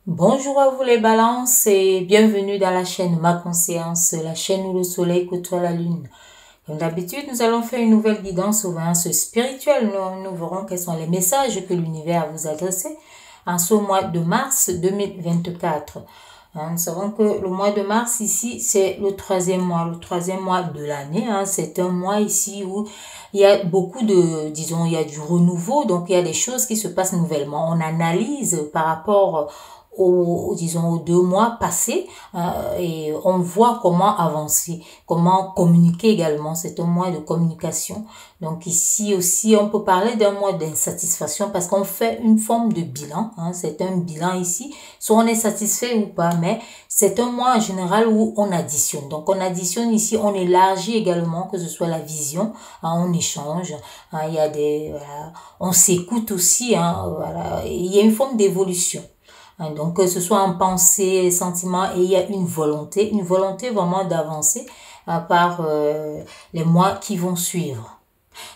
Bonjour à vous les balances et bienvenue dans la chaîne Ma Conscience, la chaîne où le soleil côtoie la lune. Comme d'habitude, nous allons faire une nouvelle guidance aux voyances spirituelles. Nous verrons quels sont les messages que l'univers a vous adresser en ce mois de mars 2024. Nous savons que le mois de mars ici, c'est le troisième mois de l'année. C'est un mois ici où il y a beaucoup de, disons, il y a du renouveau, donc il y a des choses qui se passent nouvellement. On analyse par rapport disons, aux 2 mois passés et on voit comment avancer, comment communiquer également. C'est un mois de communication. Donc ici aussi, on peut parler d'un mois d'insatisfaction parce qu'on fait une forme de bilan. C'est un bilan ici. Soit on est satisfait ou pas, mais c'est un mois en général où on additionne. Donc on additionne ici, on élargit également, que ce soit la vision, on échange. Il y a voilà, on s'écoute aussi. Voilà, il y a une forme d'évolution. Donc, que ce soit en pensée, sentiments, et il y a une volonté vraiment d'avancer par les mois qui vont suivre.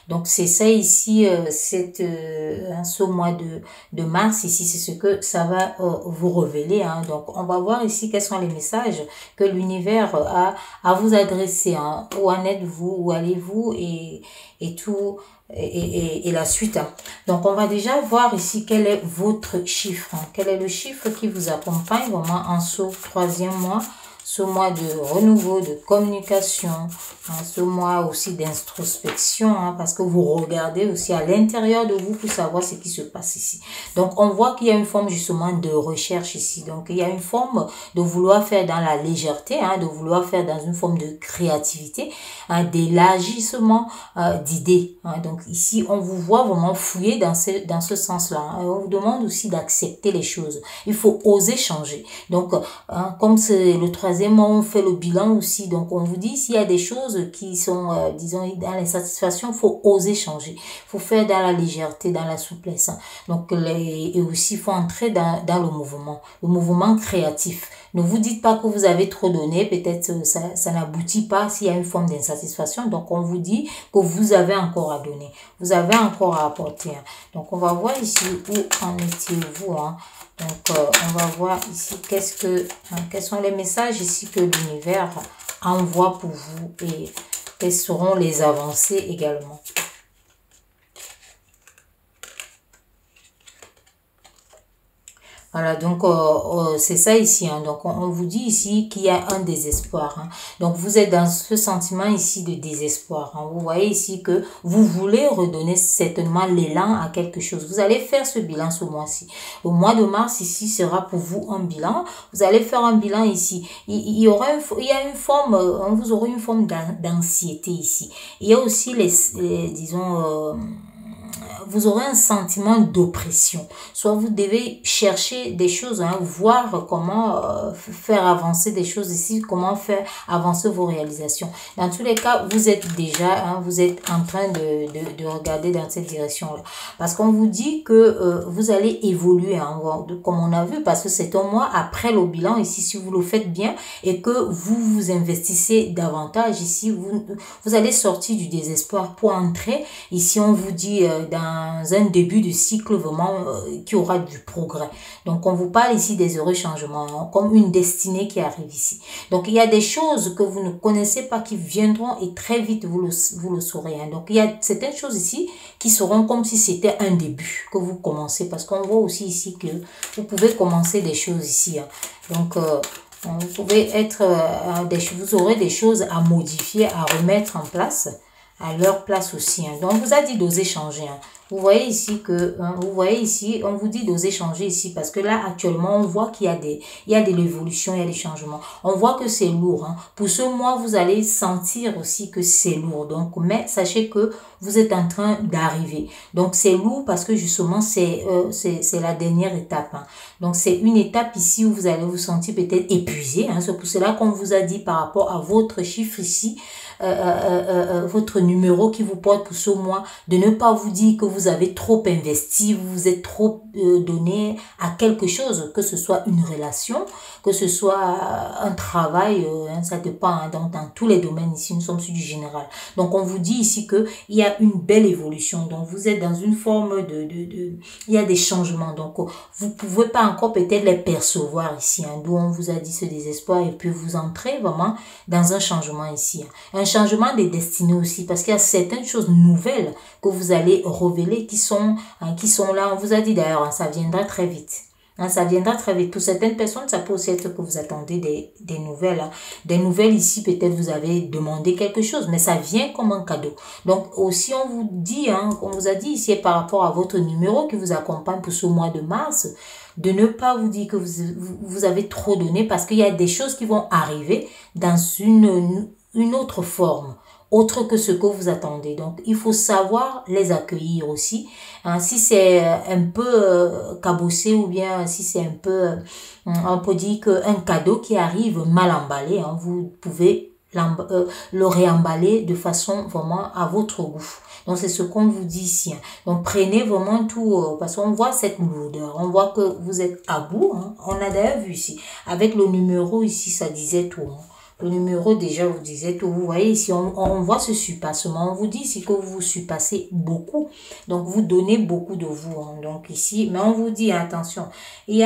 Donc, c'est ça ici, ce mois de mars, ici, c'est ce que ça va vous révéler. Donc, on va voir ici quels sont les messages que l'univers a à vous adresser. Où en êtes-vous, où allez-vous et tout. Et la suite. Donc, on va déjà voir ici quel est votre chiffre. Quel est le chiffre qui vous accompagne vraiment en ce troisième mois, ce mois de renouveau, de communication, ce mois aussi d'introspection, parce que vous regardez aussi à l'intérieur de vous pour savoir ce qui se passe ici. Donc, on voit qu'il y a une forme justement de recherche ici. Donc, il y a une forme de vouloir faire dans la légèreté, de vouloir faire dans une forme de créativité, d'élargissement d'idées. Donc, ici, on vous voit vraiment fouiller dans ce sens-là. On vous demande aussi d'accepter les choses. Il faut oser changer. Donc, comme c'est le troisième mois, on fait le bilan aussi. Donc, on vous dit s'il y a des choses qui sont, disons, dans l'insatisfaction, il faut oser changer. Il faut faire dans la légèreté, dans la souplesse. Donc, et aussi, il faut entrer dans le mouvement créatif. Ne vous dites pas que vous avez trop donné, peut-être ça n'aboutit pas s'il y a une forme d'insatisfaction. Donc, on vous dit que vous avez encore à donner. Vous avez encore à apporter. Donc, on va voir ici où en étiez-vous. Donc, on va voir ici quels sont les messages ici que l'univers envoie pour vous et quelles seront les avancées également. Voilà, donc c'est ça ici. Donc, on vous dit ici qu'il y a un désespoir. Donc, vous êtes dans ce sentiment ici de désespoir. Vous voyez ici que vous voulez redonner certainement l'élan à quelque chose. Vous allez faire ce bilan ce mois-ci. Le mois de mars ici sera pour vous un bilan. Vous allez faire un bilan ici. Il y a une forme, vous aurez une forme d'anxiété ici. Il y a aussi disons, vous aurez un sentiment d'oppression. Soit vous devez chercher des choses, voir comment faire avancer des choses ici, comment faire avancer vos réalisations. Dans tous les cas, vous êtes déjà, vous êtes en train de regarder dans cette direction-là. Parce qu'on vous dit que vous allez évoluer, comme on a vu, parce que c'est un mois après le bilan ici, si vous le faites bien et que vous vous investissez davantage ici, vous allez sortir du désespoir pour entrer. Ici, on vous dit dans un début de cycle vraiment qui aura du progrès. Donc, on vous parle ici des heureux changements, comme une destinée qui arrive ici. Donc, il y a des choses que vous ne connaissez pas qui viendront et très vite, vous le saurez. Donc, il y a certaines choses ici qui seront comme si c'était un début que vous commencez. Parce qu'on voit aussi ici que vous pouvez commencer des choses ici. Donc, vous pouvez être, vous aurez des choses à modifier, à remettre en place, à leur place aussi. Donc, on vous a dit d'oser changer. Vous voyez ici que, on vous dit d'oser changer ici parce que là, actuellement, on voit qu'il y a de l'évolution, il y a des changements. On voit que c'est lourd. Pour ce mois, vous allez sentir aussi que c'est lourd. Donc, mais sachez que vous êtes en train d'arriver. Donc, c'est lourd parce que justement, c'est la dernière étape. Donc, c'est une étape ici où vous allez vous sentir peut-être épuisé. C'est pour cela qu'on vous a dit par rapport à votre chiffre ici, votre numéro qui vous porte pour ce mois, de ne pas vous dire que vous avez trop investi, vous vous êtes trop donné à quelque chose, que ce soit une relation, que ce soit un travail, ça dépend, hein, donc dans tous les domaines ici, nous sommes sur du général. Donc on vous dit ici que il y a une belle évolution, donc vous êtes dans une forme il y a des changements, donc vous pouvez pas encore peut-être les percevoir ici, hein, d'où on vous a dit ce désespoir, et puis vous entrez vraiment dans un changement ici, hein. Un changement des destinées aussi, parce qu'il y a certaines choses nouvelles que vous allez révéler qui sont là. On vous a dit d'ailleurs, hein, ça viendra très vite. Hein, ça viendra très vite. Pour certaines personnes, ça peut aussi être que vous attendez des nouvelles. Hein. Des nouvelles ici, peut-être vous avez demandé quelque chose, mais ça vient comme un cadeau. Donc aussi, on vous dit, hein, on vous a dit ici par rapport à votre numéro qui vous accompagne pour ce mois de mars, de ne pas vous dire que vous avez trop donné, parce qu'il y a des choses qui vont arriver dans une autre forme, autre que ce que vous attendez. Donc, il faut savoir les accueillir aussi. Hein, si c'est un peu cabossé, ou bien si c'est un peu, on peut dire qu'un cadeau qui arrive mal emballé, hein, vous pouvez le réemballer de façon vraiment à votre goût. Donc, c'est ce qu'on vous dit ici. Hein. Donc, prenez vraiment tout, parce qu'on voit cette lourdeur. On voit que vous êtes à bout. Hein. On a d'ailleurs vu ici. Avec le numéro ici, ça disait tout. Hein. Le numéro déjà vous disait tout. Vous voyez ici, on voit ce surpassement. On vous dit ici que vous surpassez beaucoup. Donc, vous donnez beaucoup de vous. Hein. Donc, ici, mais on vous dit, attention, il y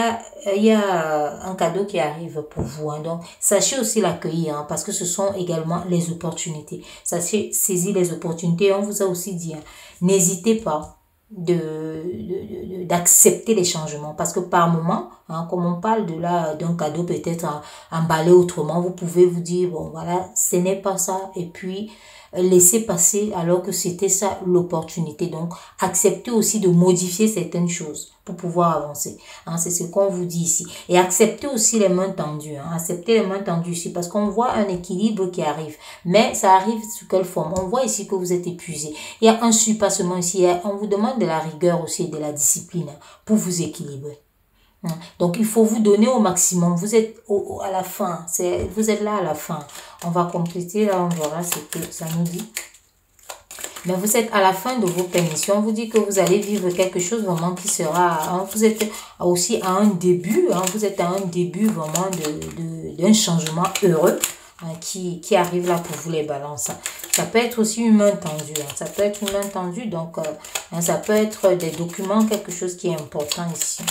a un cadeau qui arrive pour vous. Hein. Donc, sachez aussi l'accueillir, hein, parce que ce sont également les opportunités. Sachez saisir les opportunités. On vous a aussi dit, hein, n'hésitez pas d'accepter les changements, parce que par moment, hein, comme on parle d'un cadeau peut-être emballé autrement, vous pouvez vous dire bon voilà, ce n'est pas ça, et puis laisser passer alors que c'était ça l'opportunité. Donc acceptez aussi de modifier certaines choses pour pouvoir avancer, hein, c'est ce qu'on vous dit ici. Et acceptez aussi les mains tendues, hein, acceptez les mains tendues ici, parce qu'on voit un équilibre qui arrive, mais ça arrive sous quelle forme? On voit ici que vous êtes épuisé, il y a un surpassement ici, on vous demande de la rigueur aussi et de la discipline pour vous équilibrer. Donc, il faut vous donner au maximum. Vous êtes à la fin. Vous êtes là à la fin. On va compléter. Là, on verra ce que ça nous dit. Mais vous êtes à la fin de vos permissions. On vous dit que vous allez vivre quelque chose vraiment qui sera... Vous êtes aussi à un début. Hein, vous êtes à un début vraiment d'un changement heureux. Hein, qui arrive là pour vous les balances. Ça peut être aussi une main tendue. Hein, ça peut être une main tendue. Donc, ça peut être des documents, quelque chose qui est important ici.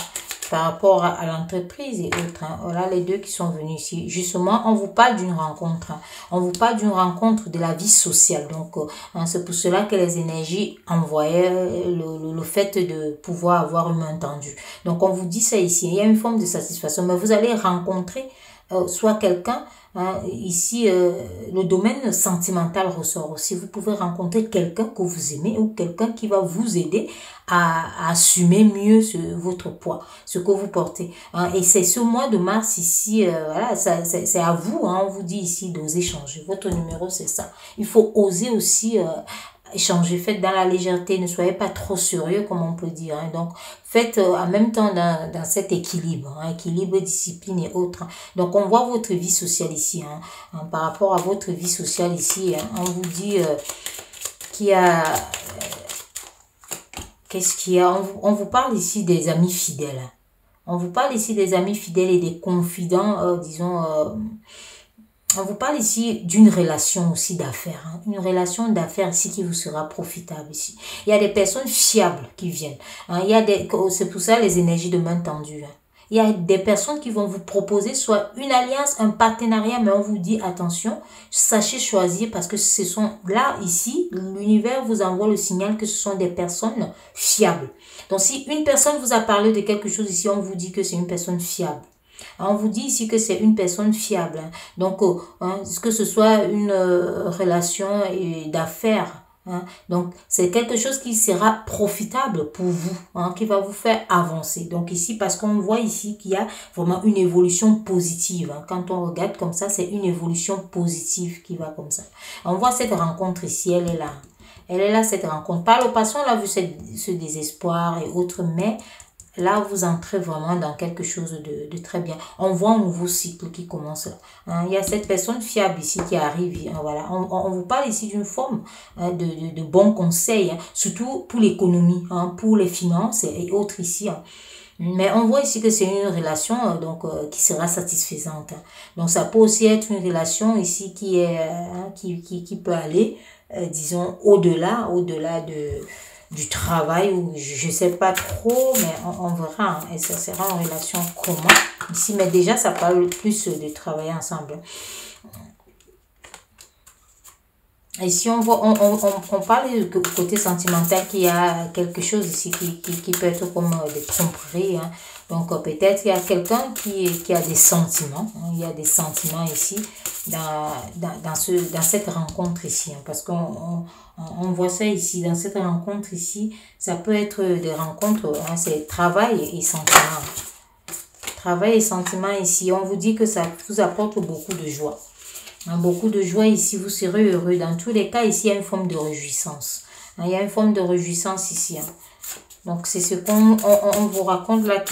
Par rapport à l'entreprise et autres. Hein. Voilà les deux qui sont venus ici. Justement, on vous parle d'une rencontre. Hein. On vous parle d'une rencontre de la vie sociale. Donc, hein, c'est pour cela que les énergies envoyaient le fait de pouvoir avoir une main tendue. Donc, on vous dit ça ici. Il y a une forme de satisfaction. Mais vous allez rencontrer soit quelqu'un, hein, ici, le domaine sentimental ressort aussi. Vous pouvez rencontrer quelqu'un que vous aimez ou quelqu'un qui va vous aider à assumer mieux votre poids, ce que vous portez. Hein. Et c'est ce mois de mars ici, voilà, c'est à vous, hein, on vous dit ici d'oser changer. Votre numéro, c'est ça. Il faut oser aussi échanger, faites dans la légèreté, ne soyez pas trop sérieux comme on peut dire. Hein. Donc, faites en même temps dans cet équilibre, hein, équilibre, discipline et autres. Hein. Donc, on voit votre vie sociale ici. Hein. Hein, par rapport à votre vie sociale ici, hein, on vous dit qu'il y a... Qu'est-ce qu'il y a? On vous parle ici des amis fidèles. Hein. On vous parle ici des amis fidèles et des confidents, disons... on vous parle ici d'une relation aussi d'affaires. Hein. Une relation d'affaires ici qui vous sera profitable ici. Il y a des personnes fiables qui viennent. Hein. C'est pour ça les énergies de main tendue. Hein. Il y a des personnes qui vont vous proposer soit une alliance, un partenariat, mais on vous dit attention, sachez choisir parce que ce sont là, ici, l'univers vous envoie le signal que ce sont des personnes fiables. Donc si une personne vous a parlé de quelque chose ici, on vous dit que c'est une personne fiable. On vous dit ici que c'est une personne fiable. Hein. Donc, hein, que ce soit une relation d'affaires. Hein. Donc, c'est quelque chose qui sera profitable pour vous, hein, qui va vous faire avancer. Donc, ici, parce qu'on voit ici qu'il y a vraiment une évolution positive. Hein. Quand on regarde comme ça, c'est une évolution positive qui va comme ça. On voit cette rencontre ici, elle est là. Elle est là, cette rencontre. Par le passé, on a vu ce désespoir et autres, mais... là, vous entrez vraiment dans quelque chose de très bien. On voit un nouveau cycle qui commence là. Hein, il y a cette personne fiable ici qui arrive. Hein, voilà. On vous parle ici d'une forme hein, de bons conseils, hein, surtout pour l'économie, hein, pour les finances et autres ici. Hein. Mais on voit ici que c'est une relation qui sera satisfaisante. Donc ça peut aussi être une relation ici qui est qui peut aller disons au-delà du travail ou je sais pas trop, mais on verra, hein, et ça sera en relation comment ici, mais déjà ça parle plus de travailler ensemble. Et si on voit, on parle du côté sentimental qu'il y a quelque chose ici qui peut être comme des tromperies. Hein. Donc peut-être il y a quelqu'un qui a des sentiments. Hein. Il y a des sentiments ici dans cette rencontre ici. Hein, parce on voit ça ici, dans cette rencontre ici. Ça peut être des rencontres, hein, c'est travail et sentiments. Travail et sentiments ici. On vous dit que ça vous apporte beaucoup de joie. Beaucoup de joie ici, vous serez heureux. Dans tous les cas, ici, il y a une forme de réjouissance. Il y a une forme de réjouissance ici. Donc, c'est ce qu'on vous raconte là,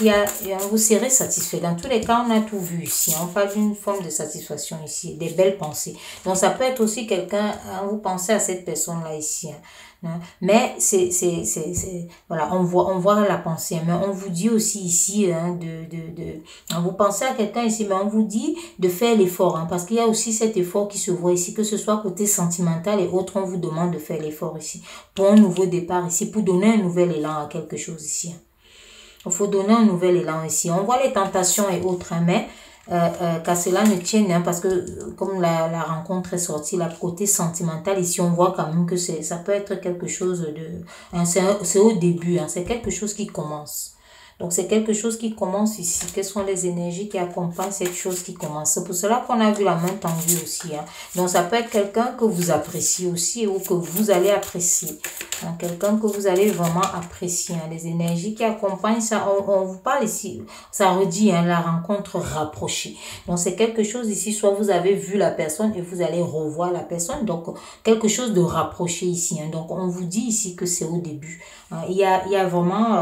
vous serez satisfait. Dans tous les cas, on a tout vu ici. On parle d'une forme de satisfaction ici, des belles pensées. Donc, ça peut être aussi quelqu'un, vous pensez à cette personne-là ici. Mais voilà, on voit la pensée, mais on vous dit aussi ici vous pensez à quelqu'un ici, mais on vous dit de faire l'effort, hein, parce qu'il y a aussi cet effort qui se voit ici, que ce soit côté sentimental et autres, on vous demande de faire l'effort ici pour un nouveau départ ici, pour donner un nouvel élan à quelque chose ici. Il faut donner un nouvel élan ici. On voit les tentations et autres, hein, mais qu'à cela ne tienne, hein, parce que comme la rencontre est sortie, la côté sentimental, ici on voit quand même que ça peut être quelque chose de... Hein, c'est au début, hein, c'est quelque chose qui commence. Donc c'est quelque chose qui commence ici. Quelles sont les énergies qui accompagnent cette chose qui commence? C'est pour cela qu'on a vu la main tendue aussi. Hein. Donc ça peut être quelqu'un que vous appréciez aussi ou que vous allez apprécier. Hein. Quelqu'un que vous allez vraiment apprécier. Hein. Les énergies qui accompagnent ça, on vous parle ici, ça redit hein, la rencontre rapprochée. Donc c'est quelque chose ici, soit vous avez vu la personne et vous allez revoir la personne. Donc quelque chose de rapproché ici. Hein. Donc on vous dit ici que c'est au début. Hein. Il y a vraiment...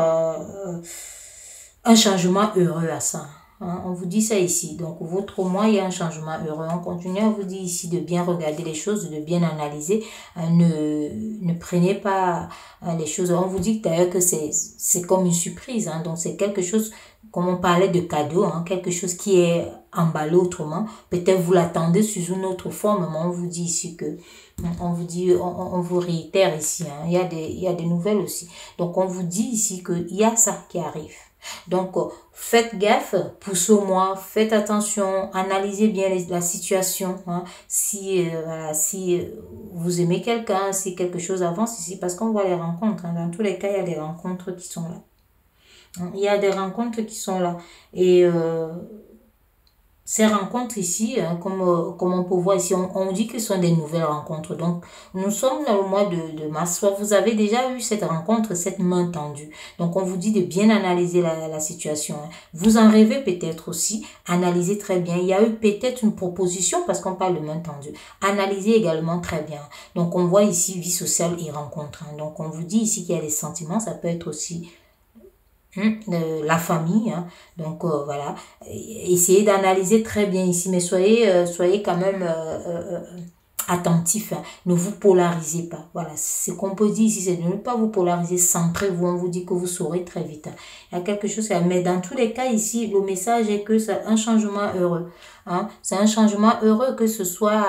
un changement heureux à ça. Hein, on vous dit ça ici. Donc, votre moi, il y a un changement heureux. On continue, on vous dit ici de bien regarder les choses, de bien analyser. Ne prenez pas les choses. On vous dit d'ailleurs que c'est comme une surprise. Hein, donc, c'est quelque chose, comme on parlait de cadeau, hein, quelque chose qui est emballé autrement. Peut-être vous l'attendez sous une autre forme, mais on vous dit ici que on vous dit, on vous réitère ici. Hein, il y a des nouvelles aussi. Donc, on vous dit ici qu'il y a ça qui arrive. Donc, faites gaffe, poussez au moins, faites attention, analysez bien la situation. Hein. Si vous aimez quelqu'un, si quelque chose avance ici, parce qu'on voit les rencontres. Hein. Dans tous les cas, il y a des rencontres qui sont là. Il y a des rencontres qui sont là. Et ces rencontres ici, hein, comme on peut voir ici, on dit que ce sont des nouvelles rencontres. Donc, nous sommes dans le mois de mars. Soit vous avez déjà eu cette rencontre, cette main tendue. Donc, on vous dit de bien analyser la situation. Hein. Vous en rêvez peut-être aussi. Analysez très bien. Il y a eu peut-être une proposition parce qu'on parle de main tendue. Analysez également très bien. Donc, on voit ici vie sociale et rencontre. Hein. Donc, on vous dit ici qu'il y a des sentiments. Ça peut être aussi... la famille, hein. Donc voilà, essayez d'analyser très bien ici, mais soyez quand même attentif, hein. Ne vous polarisez pas, voilà, ce qu'on peut dire ici, c'est de ne pas vous polariser, centrez-vous, on vous dit que vous saurez très vite, hein. Il y a quelque chose, mais dans tous les cas ici, le message est que c'est un changement heureux, hein. C'est un changement heureux, que ce soit,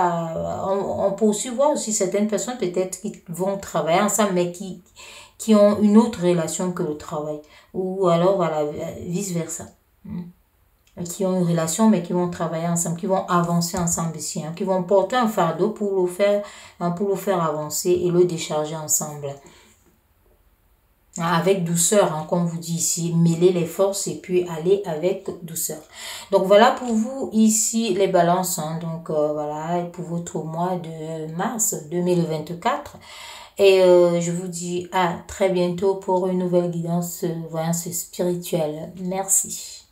on peut aussi voir aussi certaines personnes peut-être qui vont travailler ensemble, mais qui ont une autre relation que le travail. Ou alors, voilà, vice-versa. Qui ont une relation, mais qui vont travailler ensemble, qui vont avancer ensemble ici, hein, qui vont porter un fardeau pour le faire avancer et le décharger ensemble. Avec douceur, hein, comme vous dit ici, mêler les forces et puis aller avec douceur. Donc voilà pour vous ici les balances, hein, donc voilà, et pour votre mois de mars 2024. Et je vous dis à très bientôt pour une nouvelle guidance, voyance spirituelle. Merci.